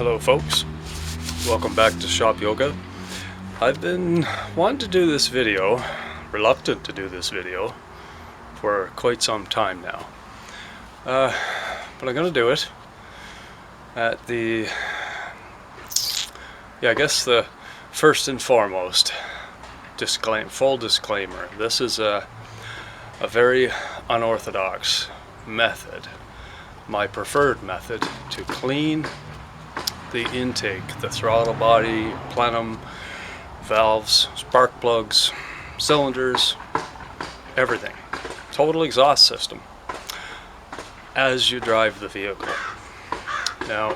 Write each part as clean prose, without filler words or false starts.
Hello folks, welcome back to Shop Yoga. I've been wanting to do this video, reluctant to do this video, for quite some time now. But I'm going to do it at the, I guess the first and foremost, full disclaimer. This is a very unorthodox method, my preferred method to clean the intake, the throttle body, plenum, valves, spark plugs, cylinders, everything. Total exhaust system as you drive the vehicle. Now,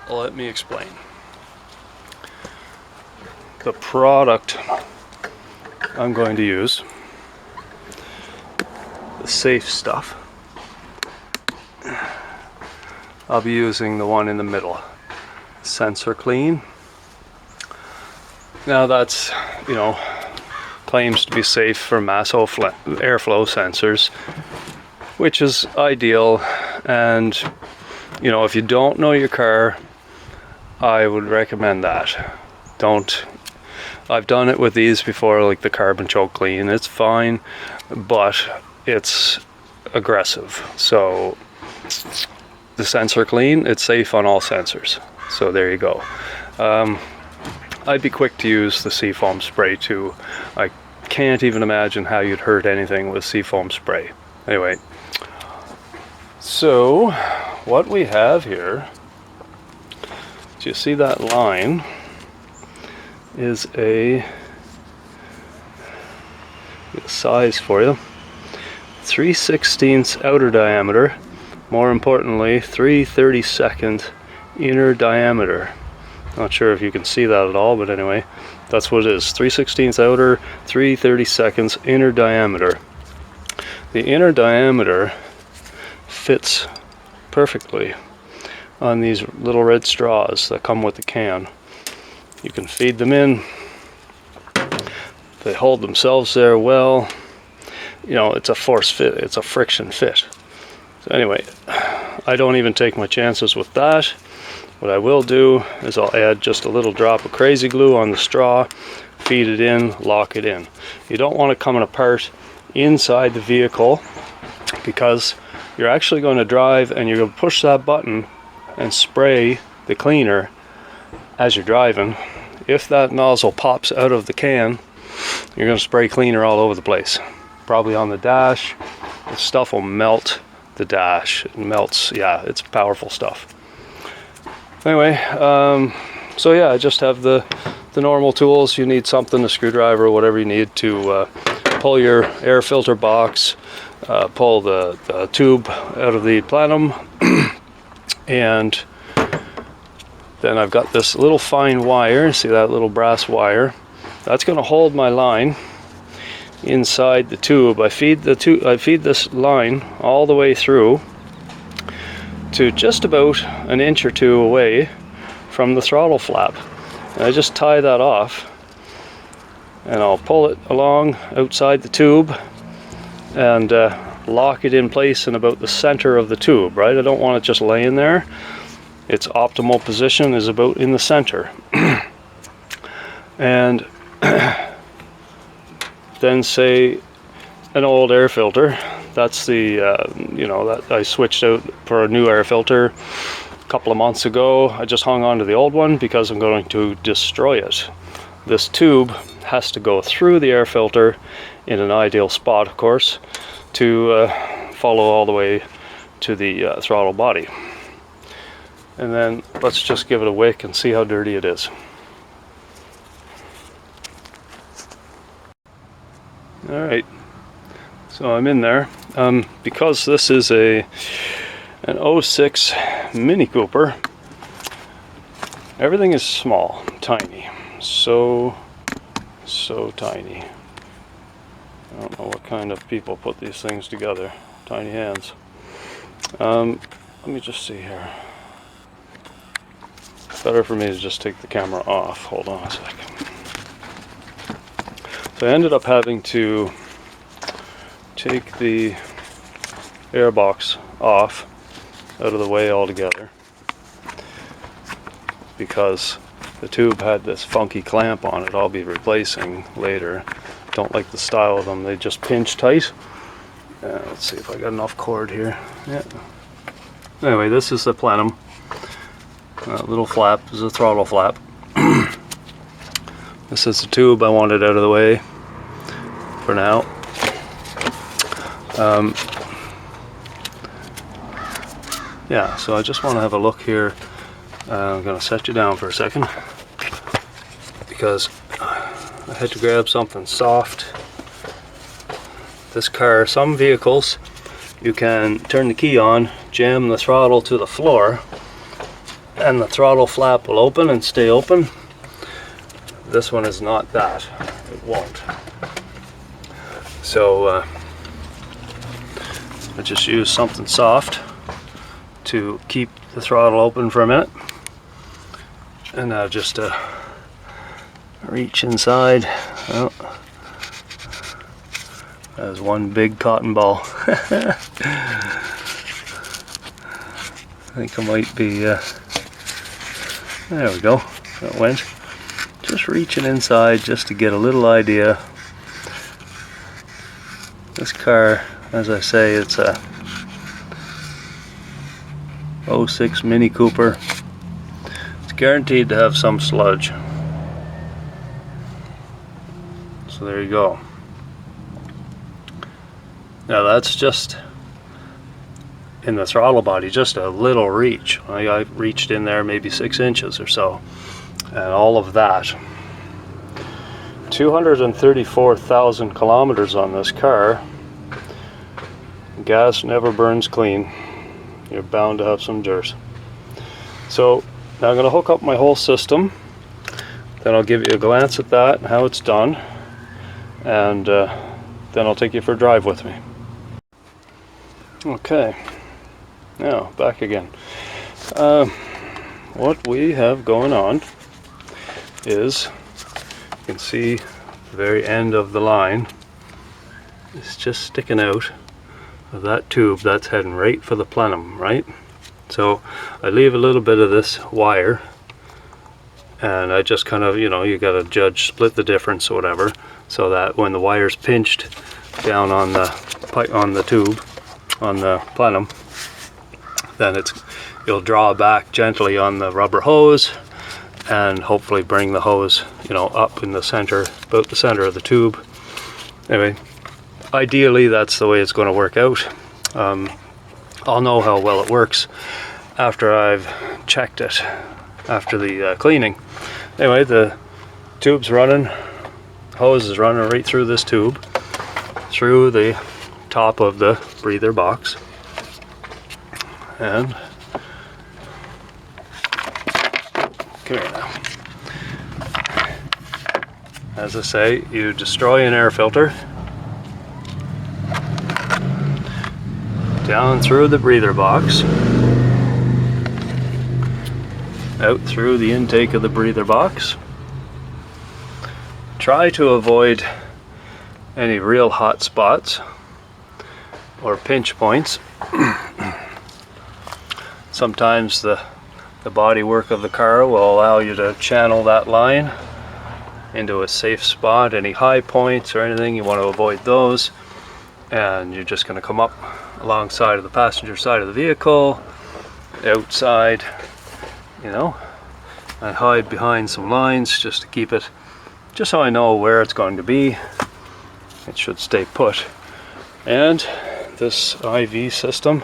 let me explain. The product I'm going to use, the safe stuff, I'll be using the one in the middle. Sensor Clean. Now that's, claims to be safe for mass airflow sensors, which is ideal. And if you don't know your car, I would recommend that. I've done it with these before, like the carbon choke clean. It's fine, but it's aggressive. So the Sensor Clean, it's safe on all sensors. So there you go. I'd be quick to use the seafoam spray too. I can't even imagine how you'd hurt anything with seafoam spray. Anyway, so what we have here, do you see that line, is a size for you. 3/16 outer diameter, more importantly 3/32 inner diameter. Not sure if you can see that at all, but anyway, that's what it is. 3/16 outer, 3/32 inner diameter. The inner diameter fits perfectly on these little red straws that come with the can. You can feed them in. They hold themselves there well. It's a force fit, it's a friction fit. So anyway, I don't even take my chances with that. What I will do is I'll add just a little drop of crazy glue on the straw, feed it in, lock it in. You don't want it coming apart inside the vehicle, because you're actually going to drive and you're going to push that button and spray the cleaner as you're driving. If that nozzle pops out of the can, you're going to spray cleaner all over the place. Probably on the dash. The stuff will melt the dash. It melts. Yeah, it's powerful stuff. Anyway, so yeah, I just have the normal tools. You need something, a screwdriver or whatever you need to pull your air filter box, pull the tube out of the plenum, and then I've got this little fine wire. See that little brass wire? That's going to hold my line inside the tube. I feed this line all the way through to just about an inch or two away from the throttle flap. And I just tie that off, and I'll pull it along outside the tube and lock it in place in about the center of the tube, right? I don't want it just laying there. Its optimal position is about in the center. And then say an old air filter. That's the, that I switched out for a new air filter a couple of months ago. I just hung on to the old one because I'm going to destroy it. This tube has to go through the air filter in an ideal spot, of course, to follow all the way to the throttle body. And then let's just give it a wick and see how dirty it is. All right. So I'm in there. Because this is an 06 Mini Cooper, everything is small, tiny. So tiny. I don't know what kind of people put these things together. Tiny hands. Let me just see here. Better for me to just take the camera off. Hold on a second. So I ended up having to take the air box off, out of the way altogether. because the tube had this funky clamp on it. I'll be replacing later. Don't like the style of them. They just pinch tight. Let's see if I got enough cord here. Yeah. Anyway, this is the plenum. That little flap is a throttle flap. This is the tube. I want it out of the way for now. Yeah, so I just want to have a look here. I'm going to set you down for a second because I had to grab something soft. This car, some vehicles, you can turn the key on, jam the throttle to the floor, and the throttle flap will open and stay open. This one is not that. It won't. So I just use something soft to keep the throttle open for a minute. And now just reach inside. Oh, there's one big cotton ball. I think I might be, there we go, that went. Just reaching inside just to get a little idea. This car, as I say, it's a 06 Mini Cooper. It's guaranteed to have some sludge. So there you go. Now that's just in the throttle body, just a little reach. I reached in there maybe 6 inches or so. And all of that. 234,000 kilometers on this car. Gas never burns clean. You're bound to have some dirt. So now I'm going to hook up my whole system. Then I'll give you a glance at that and how it's done. And then I'll take you for a drive with me. Okay. Now back again. What we have going on is, you can see the very end of the line is just sticking out of that tube. That's heading right for the plenum, right? So I leave a little bit of this wire, and I just kind of, you know, you got to judge, split the difference or whatever, so that when the wire's pinched down on the pipe, on the tube, on the plenum, then you'll draw back gently on the rubber hose and hopefully bring the hose, you know, up in the center, about the center of the tube. Anyway, ideally that's the way it's going to work out. I'll know how well it works after I've checked it, after the cleaning. Anyway, the tube's running, hose is running right through this tube, through the top of the breather box, and come here now. As I say, you destroy an air filter down through the breather box, out through the intake of the breather box. Try to avoid any real hot spots or pinch points. Sometimes the body work of the car will allow you to channel that line into a safe spot. Any high points or anything, you want to avoid those, and you're just going to come up alongside of the passenger side of the vehicle, outside, you know, and hide behind some lines just to keep it, just so I know where it's going to be. It should stay put. And this IV system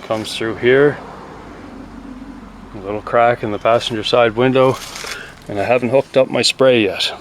comes through here, a little crack in the passenger side window, and I haven't hooked up my spray yet.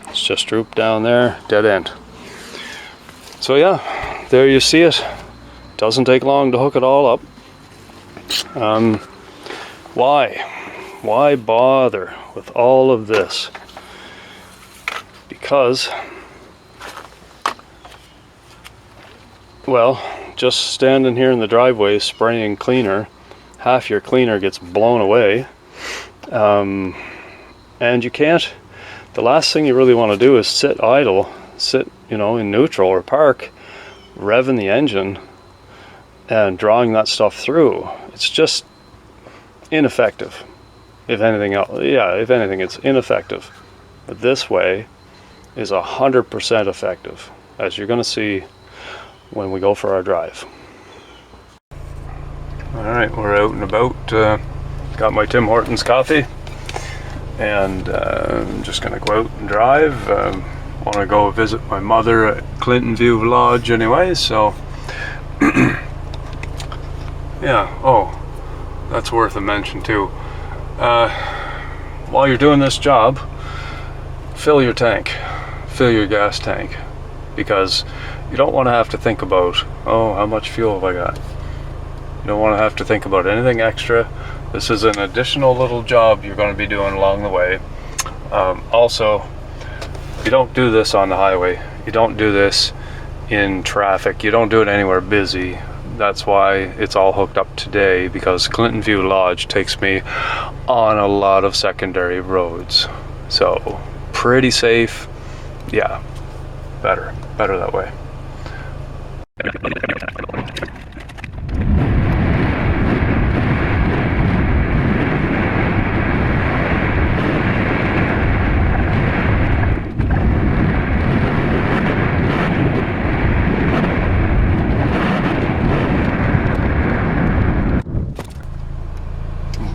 It's just drooped down there, dead end. So yeah, there you see it. Doesn't take long to hook it all up. Why bother with all of this? Because, well, just standing here in the driveway spraying cleaner, half your cleaner gets blown away, and you can't, the last thing you really want to do is sit idle, you know, in neutral or park, revving the engine and drawing that stuff through. It's just ineffective. If anything else, yeah, if anything, it's ineffective. But this way is 100% effective, as you're going to see when we go for our drive. All right, we're out and about. Got my Tim Hortons coffee, and I'm just going to go out and drive. Want to go visit my mother at Clinton View Lodge anyway, so yeah. Oh, that's worth a mention too. While you're doing this job, fill your tank, fill your gas tank, because you don't want to have to think about, oh, how much fuel have I got? You don't want to have to think about anything extra. This is an additional little job you're going to be doing along the way. Also, you don't do this on the highway. You don't do this in traffic. You don't do it anywhere busy. That's why it's all hooked up today, because Clinton View Lodge takes me on a lot of secondary roads. So pretty safe. Yeah, better that way.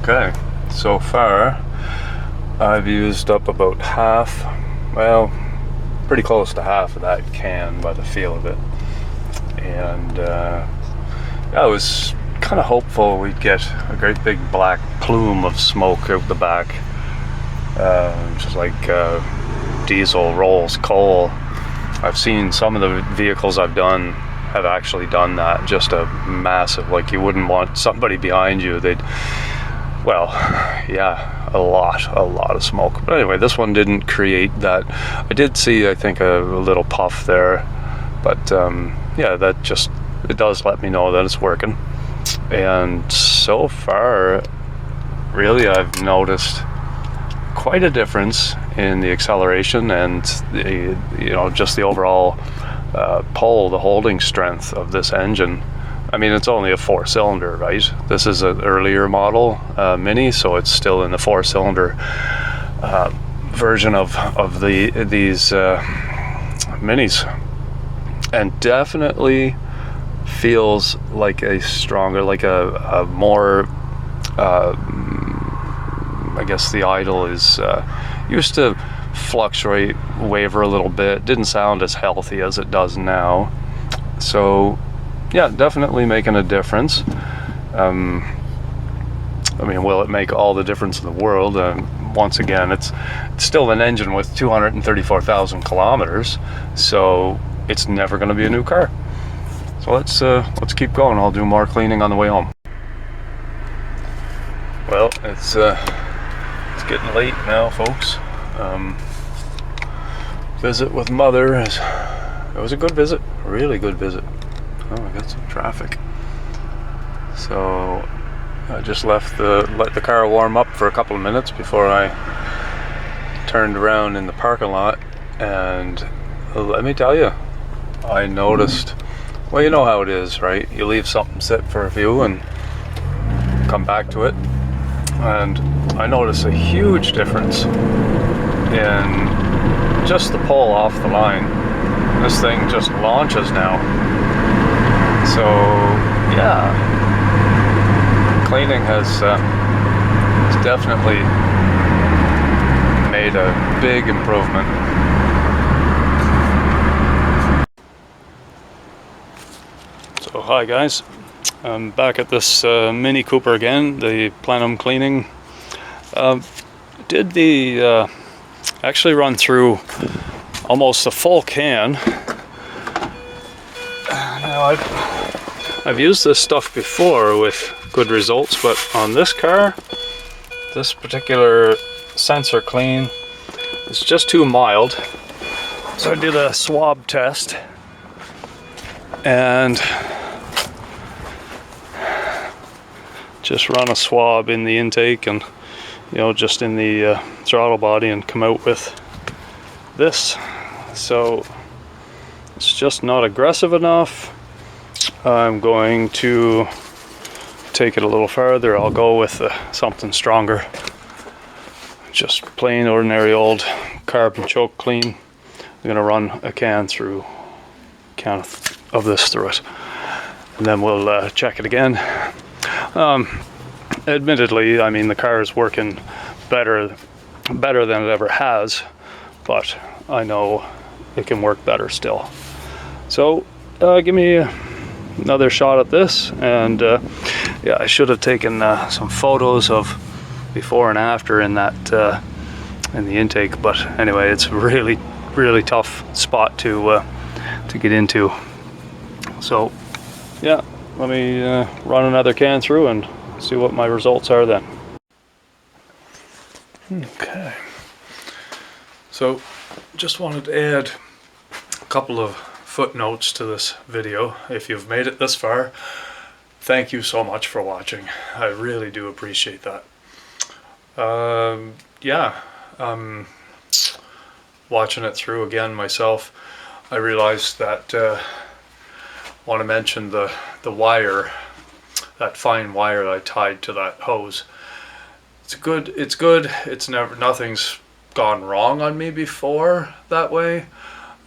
Okay, so far I've used up about half, well, pretty close to half of that can by the feel of it. And yeah, I was kind of hopeful we'd get a great big black plume of smoke out the back, just like diesel rolls coal. I've seen some of the vehicles I've done have actually done that, just a massive, like you wouldn't want somebody behind you, they'd, well, yeah, a lot of smoke. But anyway, this one didn't create that. I did see, I think, a little puff there, but yeah, that just, it does let me know that it's working. And so far, really, I've noticed quite a difference in the acceleration and the, you know, just the overall pull, the holding strength of this engine. I mean, it's only a 4-cylinder, right? This is an earlier model Mini, so it's still in the 4-cylinder version of these Minis, and definitely feels like a stronger, like a more. I guess the idle is used to fluctuate, waver a little bit. Didn't sound as healthy as it does now. So. Yeah, definitely making a difference. I mean, will it make all the difference in the world? Once again, it's still an engine with 234,000 kilometers, so it's never going to be a new car. So let's keep going. I'll do more cleaning on the way home. Well, it's getting late now, folks. Visit with mother. It was a good visit, a really good visit. Oh, I got some traffic. So I just let the car warm up for a couple of minutes before I turned around in the parking lot, and let me tell you, I noticed, well, you know how it is, right? You leave something sit for a few and come back to it, and I noticed a huge difference in just the pull off the line. This thing just launches now. So yeah, cleaning has definitely made a big improvement. So hi guys, I'm back at this Mini Cooper again, the Plenum Cleaning. Did the actually run through almost a full can. Now I've used this stuff before with good results, but on this car, this particular sensor clean is just too mild. So I did a swab test and just run a swab in the intake and, you know, just in the throttle body, and come out with this. So it's just not aggressive enough. I'm going to take it a little further, I'll go with something stronger. Just plain ordinary old carbon choke clean. I'm gonna run a can of this through it, and then we'll check it again. Admittedly, I mean, the car is working better than it ever has, but I know it can work better still. So give me another shot at this, and yeah, I should have taken some photos of before and after in that in the intake, but anyway, it's a really tough spot to get into. So yeah, let me run another can through and see what my results are then. Okay, so just wanted to add a couple of footnotes to this video. If you've made it this far, thank you so much for watching. I really do appreciate that. Yeah, watching it through again myself, I realized that I want to mention the wire, that fine wire that I tied to that hose. It's good. It's never, nothing's gone wrong on me before that way,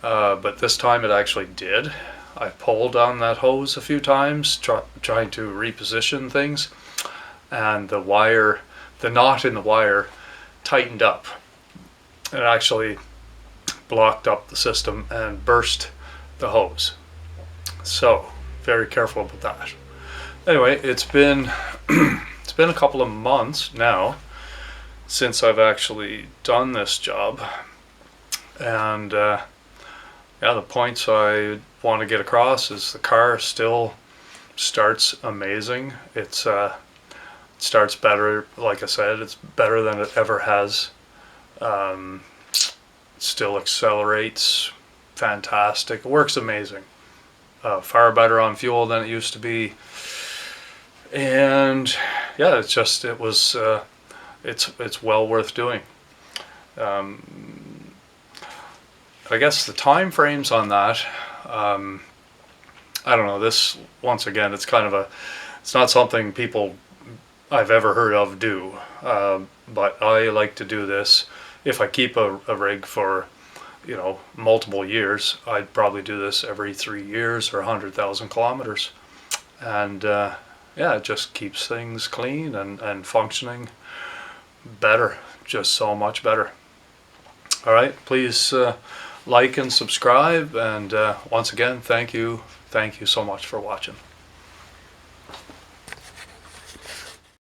but this time it actually did. I pulled on that hose a few times, trying to reposition things, and the wire, the knot in the wire tightened up. It actually blocked up the system and burst the hose. So very careful about that. Anyway, it's been it's been a couple of months now since I've actually done this job, and yeah, the points I want to get across is the car still starts amazing. It starts better, like I said, it's better than it ever has. Still accelerates fantastic. It works amazing. Far better on fuel than it used to be. And yeah, it's just, it's well worth doing. I guess the time frames on that, I don't know, this, once again, it's kind of it's not something people I've ever heard of do, but I like to do this. If I keep a rig for, you know, multiple years, I'd probably do this every 3 years or 100,000 kilometers. And yeah, it just keeps things clean and functioning better, just so much better. All right, please like and subscribe, and once again, thank you so much for watching.